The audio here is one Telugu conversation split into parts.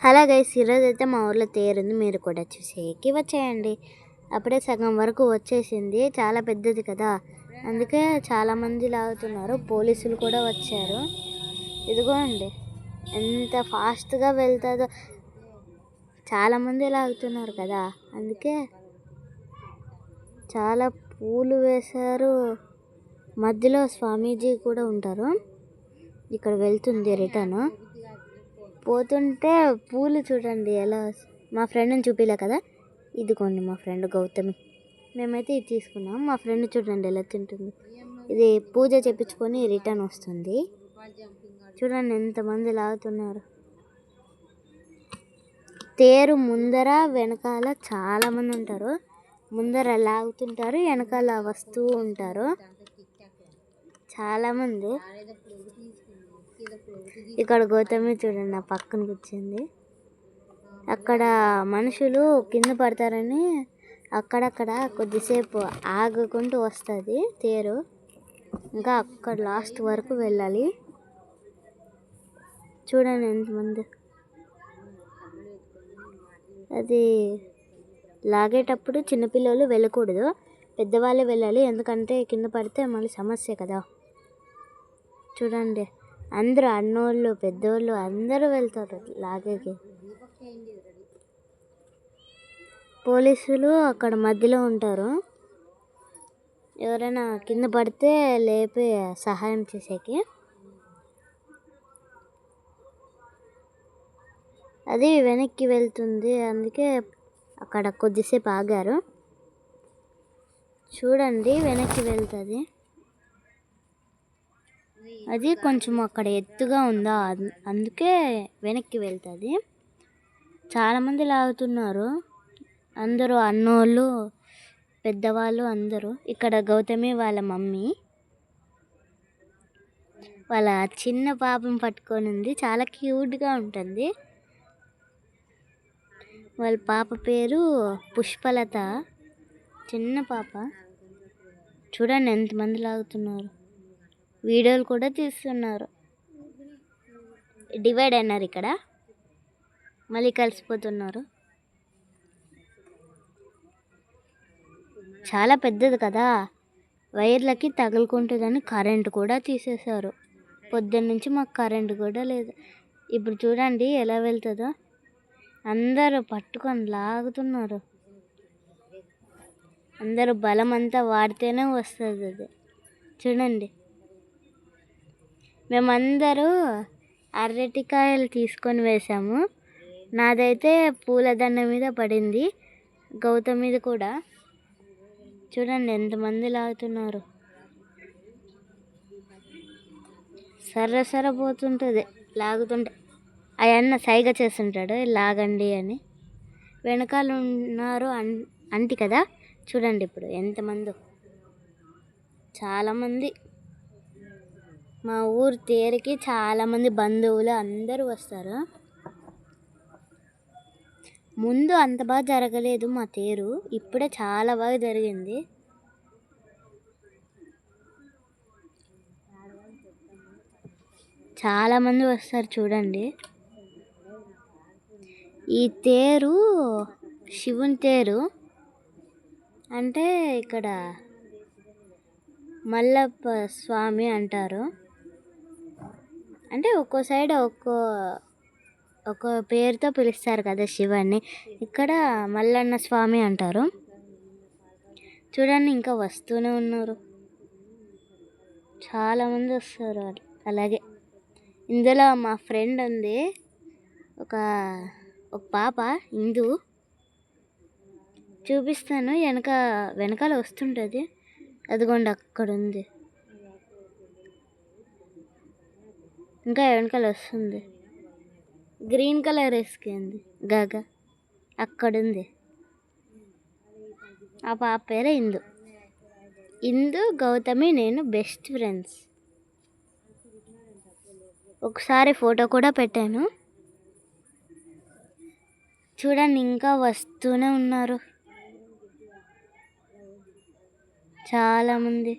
హలో గైస్, ఈరోజు అయితే మా ఊర్లో తేరుంది. మీరు కూడా చూసేకి వచ్చేయండి. అప్పుడే సగం వరకు వచ్చేసింది. చాలా పెద్దది కదా, అందుకే చాలామంది లాగుతున్నారు. పోలీసులు కూడా వచ్చారు. ఇదిగోండి ఎంత ఫాస్ట్గా వెళ్తుందో. చాలామంది లాగుతున్నారు కదా, అందుకే చాలా పూలు వేశారు. మధ్యలో స్వామీజీ కూడా ఉంటారు. ఇక్కడ వెళ్తుంది రిటర్న్. పోతుంటే పూలు చూడండి ఎలా. మా ఫ్రెండ్ని చూపిలే కదా, ఇదిగోండి మా ఫ్రెండ్ గౌతమి. మేమైతే ఇది తీసుకున్నాం. మా ఫ్రెండ్ చూడండి ఎలా తింటుంది. ఇది పూజ చేపించుకొని రిటర్న్ వస్తుంది. చూడండి ఎంతమంది లాగుతున్నారు. తేరు ముందర వెనకాల చాలామంది ఉంటారు. ముందర లాగుతుంటారు, వెనకాల వస్తూ ఉంటారు చాలామంది. ఇక్కడ గౌతమి చూడండి నా పక్కన కూర్చుంది. అక్కడ మనుషులు కింద పడతారని అక్కడక్కడ కొద్దిసేపు ఆగుకుంటూ వస్తుంది తేరు. ఇంకా అక్కడ లాస్ట్ వరకు వెళ్ళాలి. చూడండి ఎంతమంది. అది లాగేటప్పుడు చిన్నపిల్లలు వెళ్ళకూడదు, పెద్దవాళ్ళే వెళ్ళాలి. ఎందుకంటే కింద పడితే మళ్ళీ సమస్య కదా. చూడండి అందరూ అన్నోళ్ళు పెద్దోళ్ళు అందరూ వెళ్తారు లాగేకి. పోలీసులు అక్కడ మధ్యలో ఉంటారు. ఎవరైనా కింద పడితే లేపి సహాయం చేసేకి. అది వెనక్కి వెళ్తుంది, అందుకే అక్కడ కొద్దిసేపు ఆగారు. చూడండి వెనక్కి వెళ్తుంది. అది కొంచెం అక్కడ ఎత్తుగా ఉందా, అందుకే వెనక్కి వెళ్తుంది. చాలామంది లాగుతున్నారు, అందరూ అన్నోళ్ళు పెద్దవాళ్ళు అందరూ. ఇక్కడ గౌతమి వాళ్ళ మమ్మీ వాళ్ళ చిన్న పాపం పట్టుకొని ఉంది. చాలా క్యూట్గా ఉంటుంది. వాళ్ళ పాప పేరు పుష్పలత, చిన్న పాప. చూడండి ఎంతమంది లాగుతున్నారు. వీడియోలు కూడా తీస్తున్నారు. డివైడ్ అయినారు ఇక్కడ, మళ్ళీ కలిసిపోతున్నారు. చాలా పెద్దది కదా, వైర్లకి తగులుకుంటుందని కరెంటు కూడా తీసేశారు. పొద్దున్న నుంచి మాకు కరెంటు కూడా లేదు. ఇప్పుడు చూడండి ఎలా వెళ్తుందో. అందరూ పట్టుకొని లాగుతున్నారు. అందరూ బలం అంతా వాడితేనే వస్తుంది అది. చూడండి మేమందరూ అరటికాయలు తీసుకొని వేసాము. నాదైతే పూలదండ మీద పడింది, గౌతమ్ మీద కూడా. చూడండి ఎంతమంది లాగుతున్నారు. సర్ర పోతుంటుంది లాగుతుంటే. అయన్న సైగ చేస్తుంటాడు లాగండి అని. వెనకాల ఉన్నారు అంటి కదా. చూడండి ఇప్పుడు ఎంతమంది, చాలామంది. మా ఊరు తేరుకి చాలామంది బంధువులు అందరూ వస్తారు. ముందు అంత బాగా జరగలేదు మా తేరు, ఇప్పుడే చాలా బాగా జరిగింది. చాలామంది వస్తారు చూడండి. ఈ తేరు శివుని తేరు. అంటే ఇక్కడ మల్లప్ప స్వామి అంటారు. అంటే ఒక్కో సైడ్ ఒక్కో పేరుతో పిలుస్తారు కదా శివాన్ని. ఇక్కడ మల్లన్న స్వామి అంటారు. చూడండి ఇంకా వస్తూనే ఉన్నారు, చాలామంది వస్తారు. అలాగే ఇందులో మా ఫ్రెండ్ ఉంది, ఒక పాప ఇందు. చూపిస్తాను, వెనకాల వస్తుంటుంది. అదిగోండి అక్కడ ఉంది, ఇంకా వెనకాల వస్తుంది. గ్రీన్ కలర్ వేసుకుంది గాగా, అక్కడుంది. ఆ పాప పేరే ఇందు. గౌతమి నేను బెస్ట్ ఫ్రెండ్స్. ఒకసారి ఫోటో కూడా పెట్టాను. చూడండి ఇంకా వస్తూనే ఉన్నారు చాలామంది.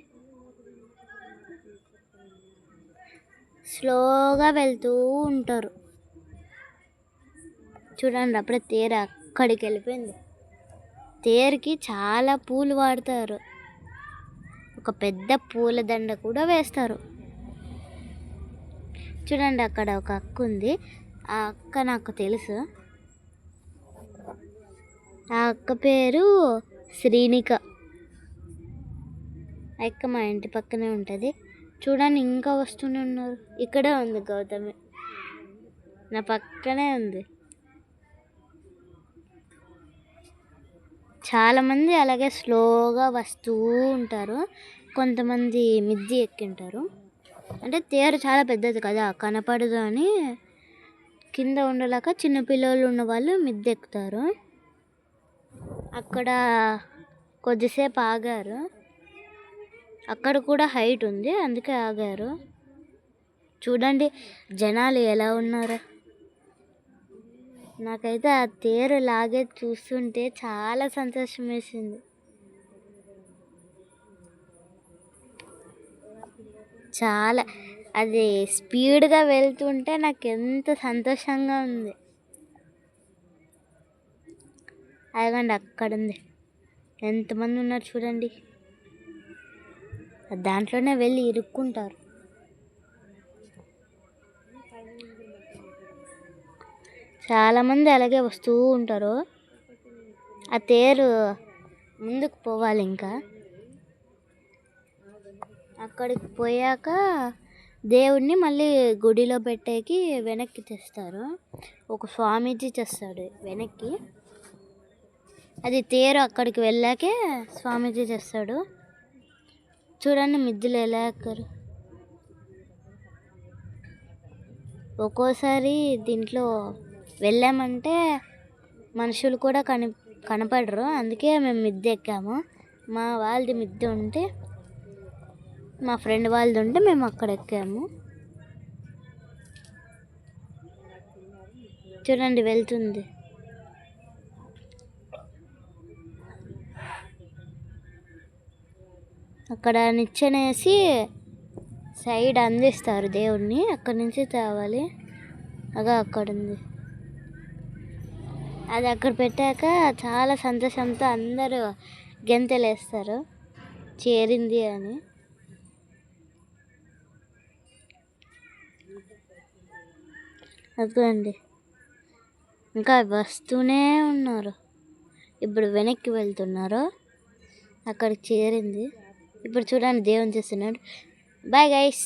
స్లోగా వెళ్తూ ఉంటారు. చూడండి అప్పుడే తేరు అక్కడికి వెళ్ళిపోయింది. తేరుకి చాలా పూలు వాడతారు, ఒక పెద్ద పూలదండ కూడా వేస్తారు. చూడండి అక్కడ ఒక అక్క ఉంది, ఆ అక్క నాకు తెలుసు. ఆ అక్క పేరు శ్రీనిక. ఆ అక్క మా ఇంటి పక్కనే ఉంటుంది. చూడండి ఇంకా వస్తూనే ఉన్నారు. ఇక్కడే ఉంది గౌతమి, నా పక్కనే ఉంది. చాలామంది అలాగే స్లోగా వస్తూ ఉంటారు. కొంతమంది మిద్ది ఎక్కింటారు, అంటే తేరు చాలా పెద్దది కదా కనపడదు అని కింద ఉండలేక చిన్నపిల్లలు ఉన్న వాళ్ళు మిద్దె ఎక్కుతారు. అక్కడ కొద్దిసేపు ఆగారు, అక్కడ కూడా హైట్ ఉంది అందుకే ఆగారు. చూడండి జనాలు ఎలా ఉన్నారు. నాకైతే ఆ తేరు లాగే చూస్తుంటే చాలా సంతోషం వేసింది. చాలా అది స్పీడ్గా వెళ్తుంటే నాకు ఎంత సంతోషంగా ఉంది. అదిగోండి అక్కడ ఉంది, ఎంతమంది ఉన్నారు చూడండి. దాంట్లోనే వెళ్ళి ఇరుక్కుంటారు. చాలామంది అలాగే వస్తూ ఉంటారు. ఆ తేరు ముందుకు పోవాలి, ఇంకా అక్కడికి పోయాక దేవుడిని మళ్ళీ గుడిలో పెట్టేకి వెనక్కి తెస్తారు. ఒక స్వామీజీ చేస్తాడు వెనక్కి, అది తేరు అక్కడికి వెళ్ళాకే స్వామీజీ చేస్తాడు. చూడండి మిద్దెలు ఎలా ఎక్కారు. ఒక్కోసారి దీంట్లో వెళ్ళామంటే మనుషులు కూడా కనపడరు, అందుకే మేము మిద్దె ఎక్కాము. మా వాళ్ళది మిద్దె ఉంటే, మా ఫ్రెండ్ వాళ్ళది ఉంటే మేము అక్కడ ఎక్కాము. చూడండి వెళ్తుంది. అక్కడ నిచ్చెనేసి సైడ్ అందిస్తారు దేవుడిని, అక్కడి నుంచి తేవాలి. అక్కడ ఉంది, అది అక్కడ పెట్టాక చాలా సంతోషంతో అందరూ గెంతలేస్తారు చేరింది అని. అదిగోండి ఇంకా వస్తూనే ఉన్నారు. ఇప్పుడు వెనక్కి వెళ్తున్నారు, అక్కడికి చేరింది. ఇప్పుడు చూడండి దేవుని చేస్తున్నాడు. Bye guys.